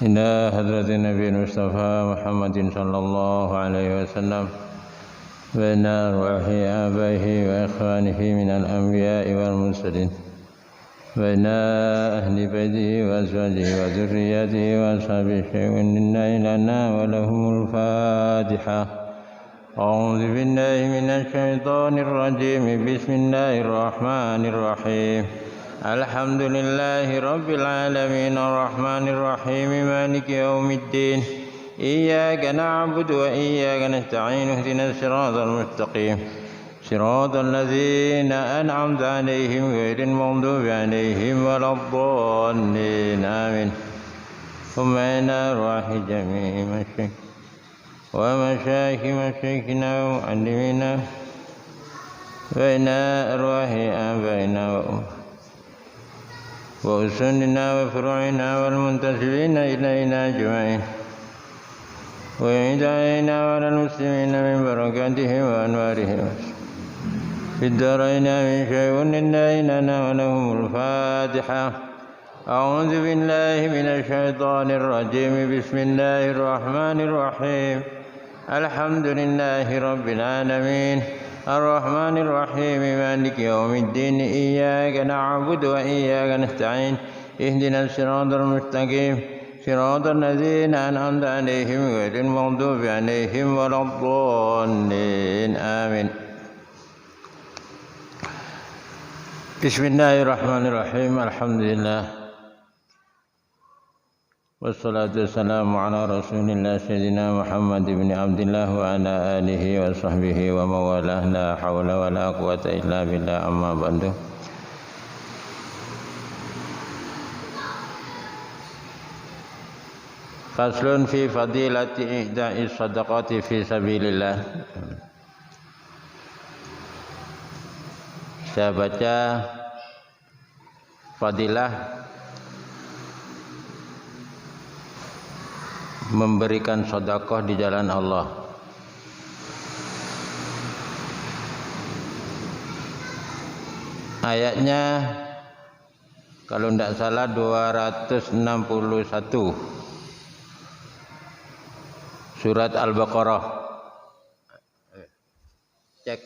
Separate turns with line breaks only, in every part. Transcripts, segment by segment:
إلى حضرة النبي المصطفى محمد صلى الله عليه وسلم بين أرواح آبائه وإخوانه من الأنبياء والمرسلين بين أهل بيته وأزواجه وذرياته وأصحابه شيء لنا ولهم الفاتحة. أعوذ بالله من الشيطان الرجيم. بسم الله الرحمن الرحيم. الحمد لله رب العالمين الرحمن الرحيم مالك يوم الدين. إياك نعبد وإياك نستعين. اهدنا الصراط المستقيم صراط الذين أنعمت عليهم غير المغضوب عليهم ولا الضالين آمين. ثم إلى أرواح جميع مشايخ ومشايخ مشايخنا ومعلمينا وإلى أرواح آبائنا وأسننا وفروعنا والمنتسبين إلينا أجمعين ويعيد علينا وعلى المسلمين من بركاتهم وأنوارهم في الدارين من شيء لله لنا ولهم الفاتحة. أعوذ بالله من الشيطان الرجيم. بسم الله الرحمن الرحيم. الحمد لله رب العالمين الرحمن الرحيم مالك يوم الدين. إياك نعبد وإياك نستعين. اهدنا الصراط المستقيم صراط الذين أنعمت عليهم غير المغضوب عليهم ولا الضالين آمين. Bismillahirrahmanirrahim. Alhamdulillah wassalatu wassalamu ala rasulillah sayyidina Muhammad ibn Abdillah wa ala alihi wa sahbihi wa mawalah. La hawla wa la quwata illa billah. Amma ba'du. Faslun fi fadilati ihda'i sadaqati fi sabilillah. Saya baca fadilah memberikan sedekah di jalan Allah. Ayatnya kalau tidak salah 261 surat Al-Baqarah. Cek.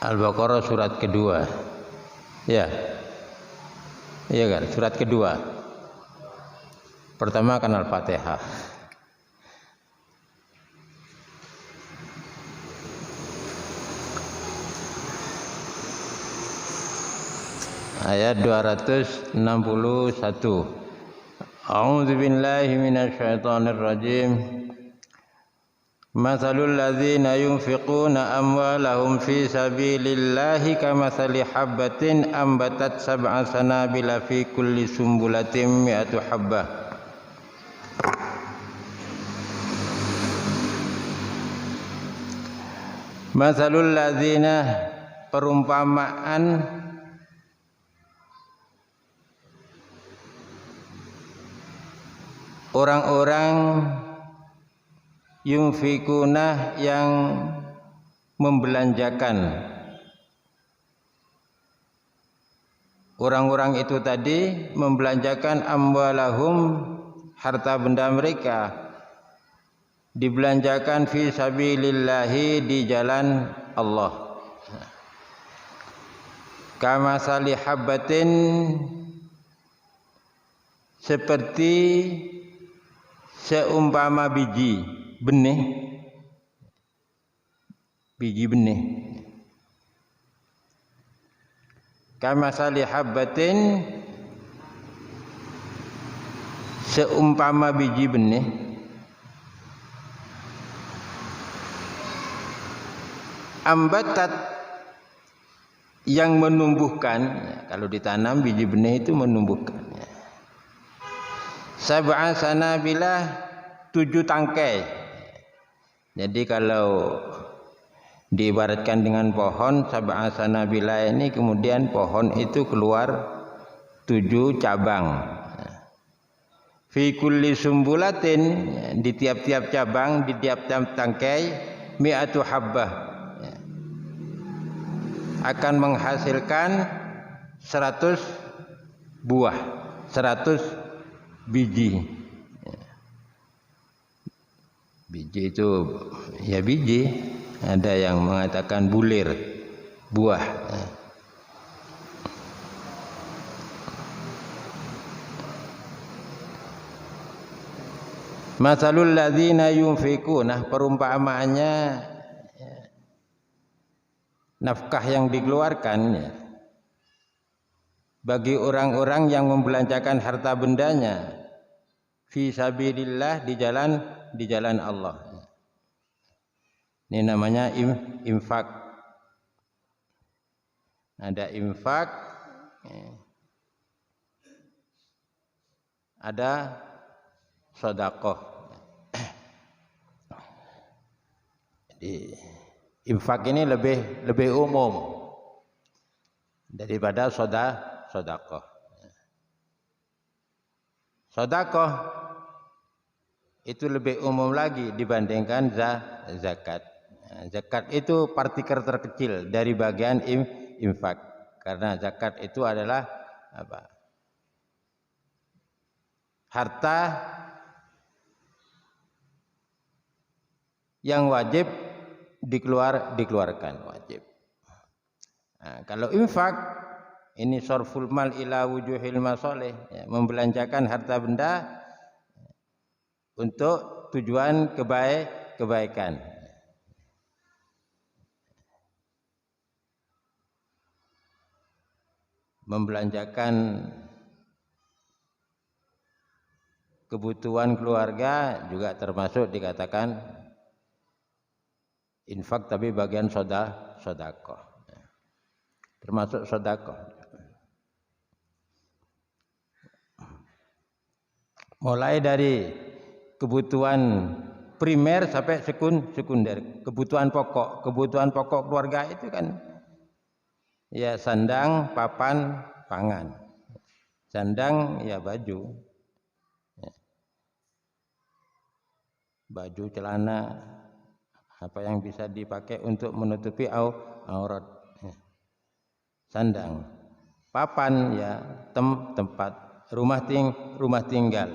Al-Baqarah surat kedua. Ya. Iya kan? Surat kedua. Pertama kan Al-Fatihah. Ayat 261. A'udzu billahi minasy syaithanir rajim. Mathalul ladzina yunfiquna amwalahum fi sabilillahi kamathali habbatin ambatat sab'a sanabila fi kulli sumbulatin mi'atu habbah. Mathalul ladzina, perumpamaan orang-orang yunfikuna yang membelanjakan. Orang-orang itu tadi membelanjakan amwalahum, harta benda mereka, dibelanjakan fi sabilillahi, di jalan Allah. Kama salihabbatin, seperti seumpama biji benih, biji benih. Kama salihabbatin, seumpama biji benih. Ambatat, yang menumbuhkan. Kalau ditanam biji benih itu menumbuhkan. Sab'a sanabilah, 7 tangkai. Jadi kalau diibaratkan dengan pohon sab'a sanabila ini, kemudian pohon itu keluar 7 cabang. fi kulli sumbulatin, di tiap-tiap cabang, di tiap-tiap tangkai, mi'atu habbah, akan menghasilkan 100 buah, 100 biji. Biji itu ya biji, ada yang mengatakan bulir, buah. Masalul ladzina yunfikuna, perumpamaannya nafkah yang dikeluarkan bagi orang-orang yang membelanjakan harta bendanya fi sabilillah, di jalan Allah. Ini namanya infak. Ada infak, ada sedekah. Jadi infak ini lebih umum daripada sedekah. Sedekah itu lebih umum lagi dibandingkan zakat. Zakat itu partikel terkecil dari bagian infak, karena zakat itu adalah apa? Harta yang wajib dikeluarkan wajib. Nah, kalau infak ini sorful mal ila wujuhil masoleh, ya, membelanjakan harta benda untuk tujuan kebaikan. Membelanjakan kebutuhan keluarga juga termasuk dikatakan infak, tapi bagian sedekah. Termasuk sedekah. Mulai dari kebutuhan primer sampai sekunder, kebutuhan pokok keluarga itu kan ya sandang, papan, pangan. Sandang ya baju, baju, celana, apa yang bisa dipakai untuk menutupi aurat. Sandang, papan ya tempat rumah tinggal,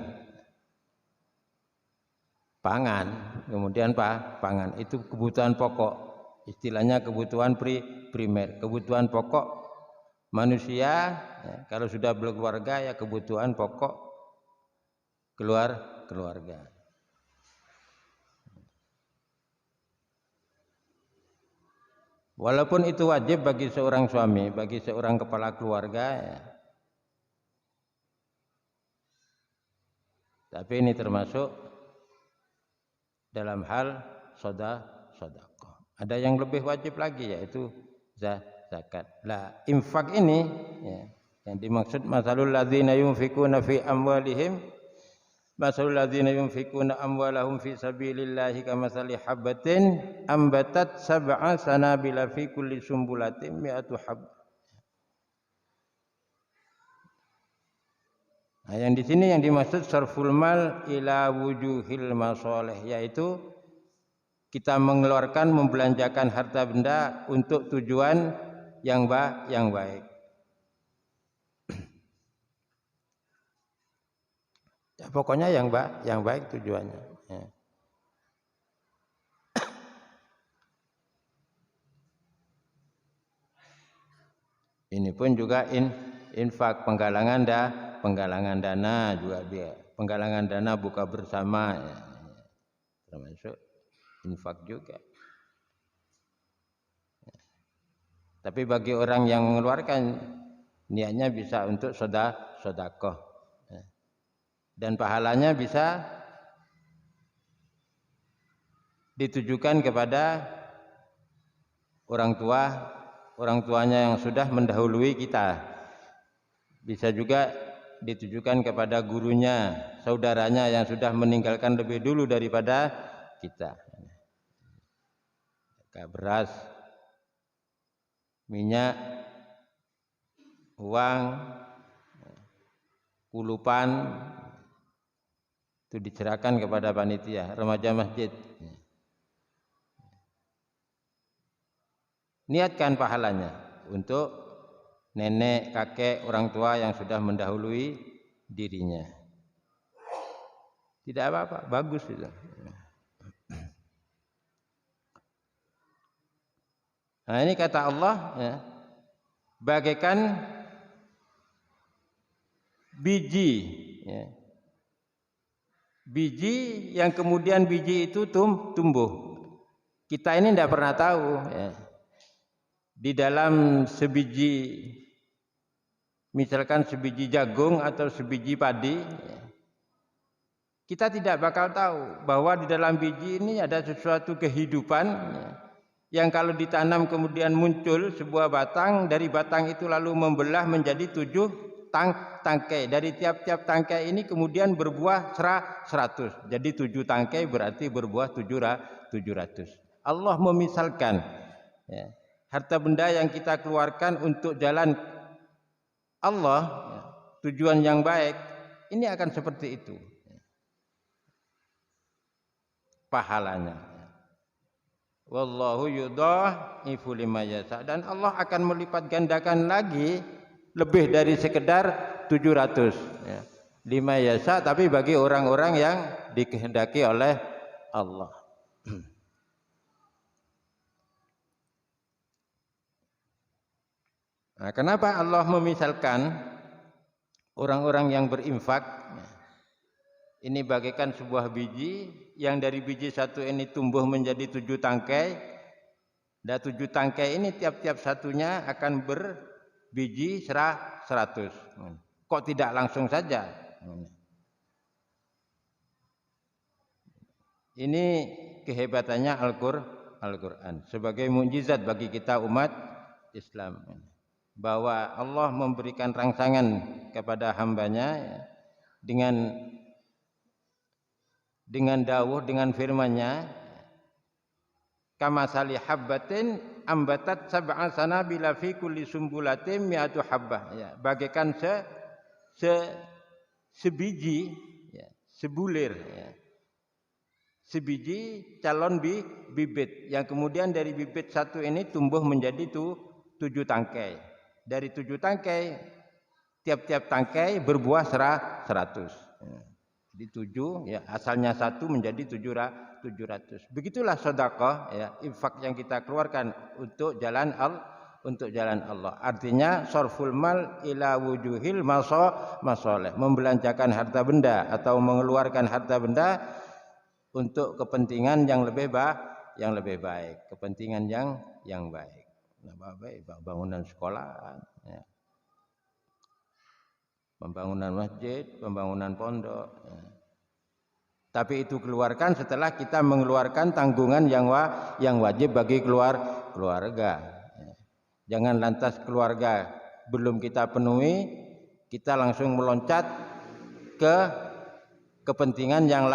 pangan, kemudian pangan itu kebutuhan pokok, istilahnya kebutuhan primer, kebutuhan pokok manusia. Ya, kalau sudah berkeluarga ya kebutuhan pokok keluarga. Walaupun itu wajib bagi seorang suami, bagi seorang kepala keluarga, ya, tapi ini termasuk dalam hal sedekah. Ada yang lebih wajib lagi, yaitu zakat. Lah infak ini ya, yang dimaksud masalul ladzina yunfikuna fi amwalihim, masalul ladzina yunfikuna amwalahum fi sabilillahi kamathali habbatin ambatat sab'a sanabila fi kulli sumbulatin mi'atu habbah. Nah, yang di sini yang dimaksud sarful mal ila wujuhil masoleh, yaitu kita mengeluarkan, membelanjakan harta benda untuk tujuan yang baik. Ya, pokoknya yang baik tujuannya. Ya. Ini pun juga infak, penggalangan dana juga dia. Penggalangan dana buka bersama, ya, termasuk infak juga. Ya. Tapi bagi orang yang mengeluarkan, niatnya bisa untuk sedekah. Dan pahalanya bisa ditujukan kepada orang tuanya yang sudah mendahului kita. Bisa juga ditujukan kepada gurunya, saudaranya yang sudah meninggalkan lebih dulu daripada kita. Beras, minyak, uang, kulupan, Itu diserahkan kepada panitia remaja masjid. Niatkan pahalanya untuk nenek, kakek, orang tua yang sudah mendahului dirinya. Tidak apa-apa, bagus itu. Nah ini kata Allah, ya, bagaikan biji, ya. Biji yang kemudian biji itu tumbuh. Kita ini tidak pernah tahu, ya. Di dalam sebiji, misalkan sebiji jagung atau sebiji padi, ya, kita tidak bakal tahu bahwa di dalam biji ini ada sesuatu kehidupan, ya, yang kalau ditanam kemudian muncul sebuah batang, dari batang itu lalu membelah menjadi 7 tangkai. Dari tiap-tiap tangkai ini kemudian berbuah 100. Jadi 7 tangkai berarti berbuah 700. Allah memisalkan, ya, harta benda yang kita keluarkan untuk jalan Allah, ya, tujuan yang baik, ini akan seperti itu, ya, pahalanya. Wallahu yudha'ifu liman yasha, dan Allah akan melipat gandakan lagi lebih dari sekedar 700, ya. Lima yasa, tapi bagi orang-orang yang dikehendaki oleh Allah. Nah, kenapa Allah memisalkan orang-orang yang berinfak? Ini bagaikan sebuah biji yang dari biji satu ini tumbuh menjadi 7 tangkai. Dan 7 tangkai ini tiap-tiap satunya akan berbiji 100. Kok tidak langsung saja? Ini kehebatannya Al-Quran sebagai mukjizat bagi kita umat Islam, bahwa Allah memberikan rangsangan kepada hambanya, ya, dengan dawuh, dengan firman-Nya, kama sali habbatin ambatat sab'a sanabila fi kulli sumbulatin mi'atu habbah, ya, bagaikan sebiji, ya, sebulir, ya, sebiji calon bibit yang kemudian dari bibit satu ini tumbuh menjadi 7 tangkai. Dari 7 tangkai, tiap-tiap tangkai berbuah 100. Ya. Jadi 7, ya, asalnya 1 menjadi 700. Begitulah sedekah, ya, infak yang kita keluarkan untuk jalan Allah. Artinya sarful mal ila wujuhil masoleh, membelanjakan harta benda atau mengeluarkan harta benda untuk kepentingan yang lebih baik, kepentingan yang baik. Nah, baik, bangunan sekolah, ya, pembangunan masjid, pembangunan pondok, ya. Tapi itu keluarkan setelah kita mengeluarkan tanggungan yang wajib bagi keluarga, ya. Jangan lantas keluarga belum kita penuhi, kita langsung meloncat ke kepentingan yang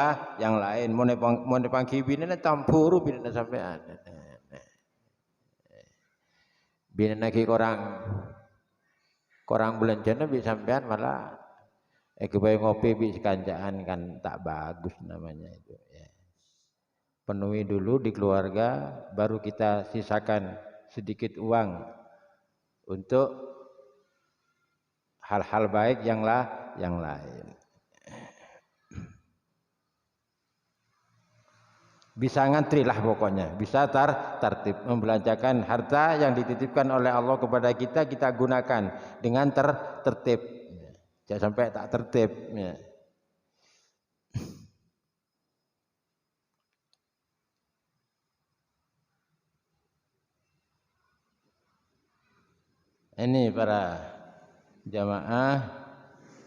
lain. Mau dipangki bina tampuru bina sampai ada. Bina lagi korang belanjana bisa sampean malah kebayang ngopi bis kanjaan, kan tak bagus namanya itu, ya. Penuhi dulu di keluarga, baru kita sisakan sedikit uang untuk hal-hal baik yang lain. Bisa ngantri lah pokoknya, bisa tertib, membelanjakan harta yang dititipkan oleh Allah kepada kita, kita gunakan dengan tertib, ya. Jangan sampai tak tertib, ya. Ini para jamaah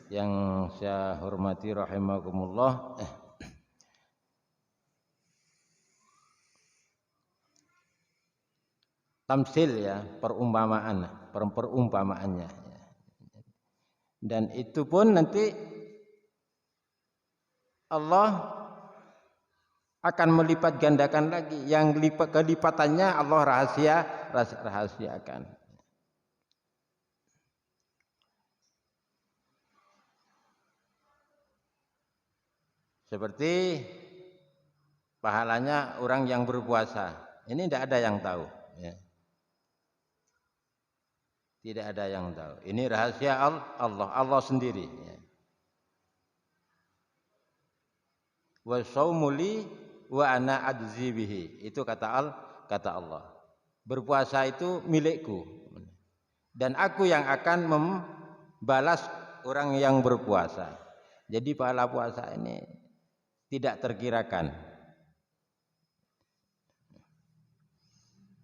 yang saya hormati rahimakumullah, tamsil, ya, perumpamaannya, ya. Dan itu pun nanti Allah akan melipat gandakan lagi, yang kelipatannya Allah rahasiakan. Seperti pahalanya orang yang berpuasa. Ini tidak ada yang tahu. Ya. Tidak ada yang tahu. Ini rahasia Allah sendiri. Ya. Wa shaumuli wa ana ajzi bihi. Itu kata Allah. Berpuasa itu milikku. Dan aku yang akan membalas orang yang berpuasa. Jadi pahala puasa ini tidak terkirakan.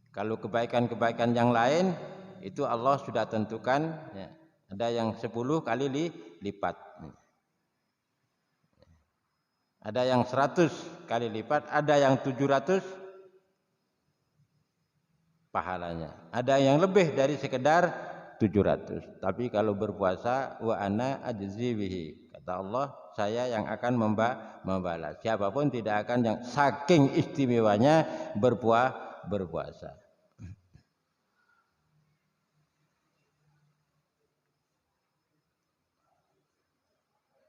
Kalau kebaikan-kebaikan yang lain itu Allah sudah tentukan, ya. Ada yang 10 kali lipat. Ada yang 100 kali lipat, ada yang 700 pahalanya. Ada yang lebih dari sekedar 700. Tapi kalau berpuasa wa ana ajzi bihi. Kata Allah, saya yang akan membalas. Siapapun tidak akan yang saking istimewanya berpuasa.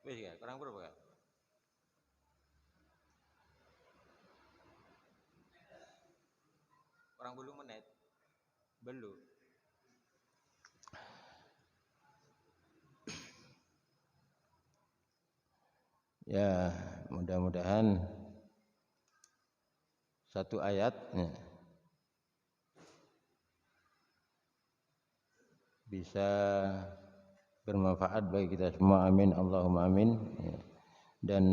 Wis ya, kurang berapa? Kurang 10 menit. Belum. Ya, mudah-mudahan satu ayat ya, bisa bermanfaat bagi kita semua. Amin, Allahumma amin. Ya. Dan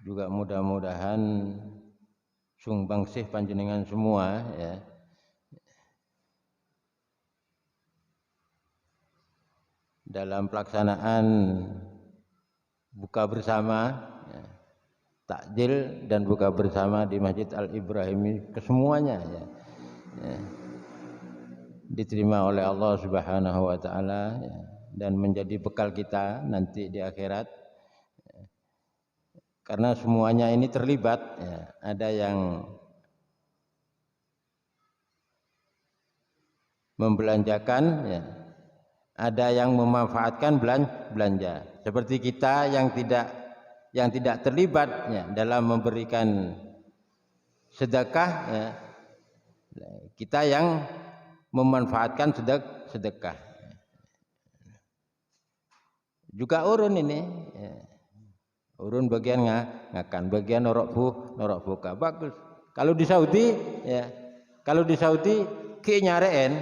juga mudah-mudahan sumbangsih panjenengan semua ya, dalam pelaksanaan buka bersama ya, takjil dan buka bersama di Masjid Al-Ibrahimi kesemuanya ya, ya, diterima oleh Allah Subhanahu wa taala ya, dan menjadi bekal kita nanti di akhirat ya. Karena semuanya ini terlibat ya. Ada yang membelanjakan ya, ada yang memanfaatkan belanja. Seperti kita yang tidak terlibat ya, dalam memberikan sedekah ya. Kita yang memanfaatkan sedekah. Juga urun ini ya. Urun bagian ngakan, bagian norok buka. Bagus. Kalau di Saudi ya, kalau di Saudi ki nyareen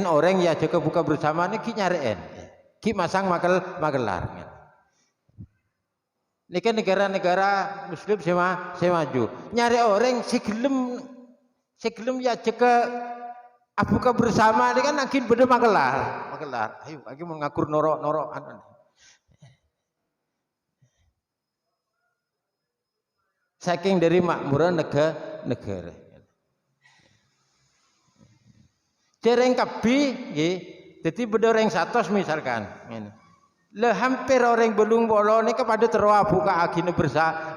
orang ya jaga buka bersama ini ki nyareen. Ki masang magelar. Ini kan negara-negara muslim saya maju. Nyari orang segelem ya jaga buka bersama ini kan makin bener magelar. Ayo lagi mau ngakur norok saking dari makmuran negara. Dereng kabi nggih, dadi bedoreng 100 misalkan ngene. Lah hampir orang belum bolo ini kepada terwa buka agine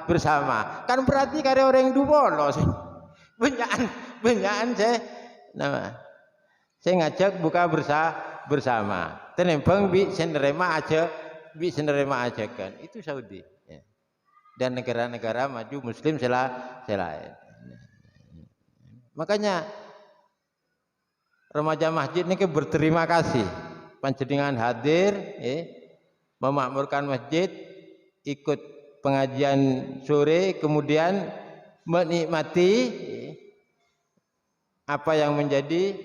bersama. Kan berarti kare orang du bolo. Benyakan saya nama. Saya ngajak buka bersama. Tenembang bi senerema aja kan. Itu Saudi ya. Dan negara-negara maju muslim selain. Makanya remaja masjid ini berterima kasih panjenengan hadir memakmurkan masjid, ikut pengajian sore, kemudian menikmati apa yang menjadi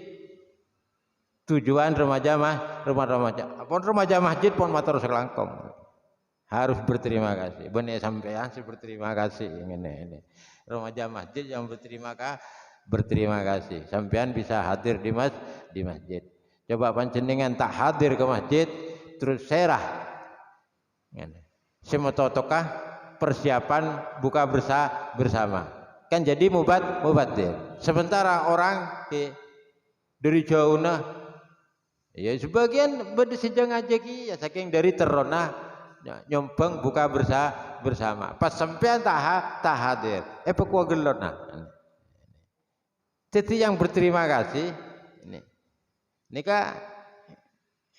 tujuan remaja. Pon remaja masjid pon matur selangkong. Harus berterima kasih. Benih sampean sih berterima kasih ini. Remaja masjid yang berterima kasih. Sampean bisa hadir di masjid. Coba panjenengan tak hadir ke masjid terus serah. Semototokah persiapan buka bersama. Kan jadi mubadir. Sementara orang dari jauh ya sebagian berdesijang aja ki ya saking dari terona nyombang buka bersama pas sampean tak hadir pekua gelon jadi yang berterima kasih ini kak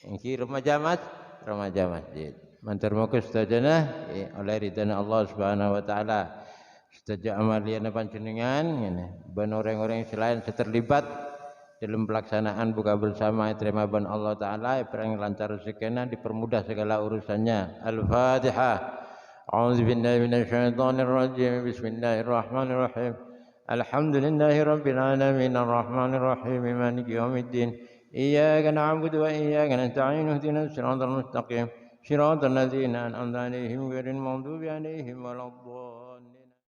yang remaja masjid mantar muka setajana oleh ridana Allah Subhanahu wa taala. Setaja amaliana panjenengan ngene. Ben orang-orang selain terlibat dalam pelaksanaan buka bersama terima ban Allah taala perang lancar rezekina dipermudah segala urusannya. Al-Fatihah. A'udzu billahi minasyaitonir rajim. Bismillahirrahmanirrahim. Alhamdulillahi rabbil alamin arrahmanir rahim maliki yaumiddin. Iyyaka na'budu wa iyyaka nasta'in ihdinas siratal mustaqim. Shiratal ladzina an'amta 'alaihim ghairil maghdubi 'alaihim waladdallin.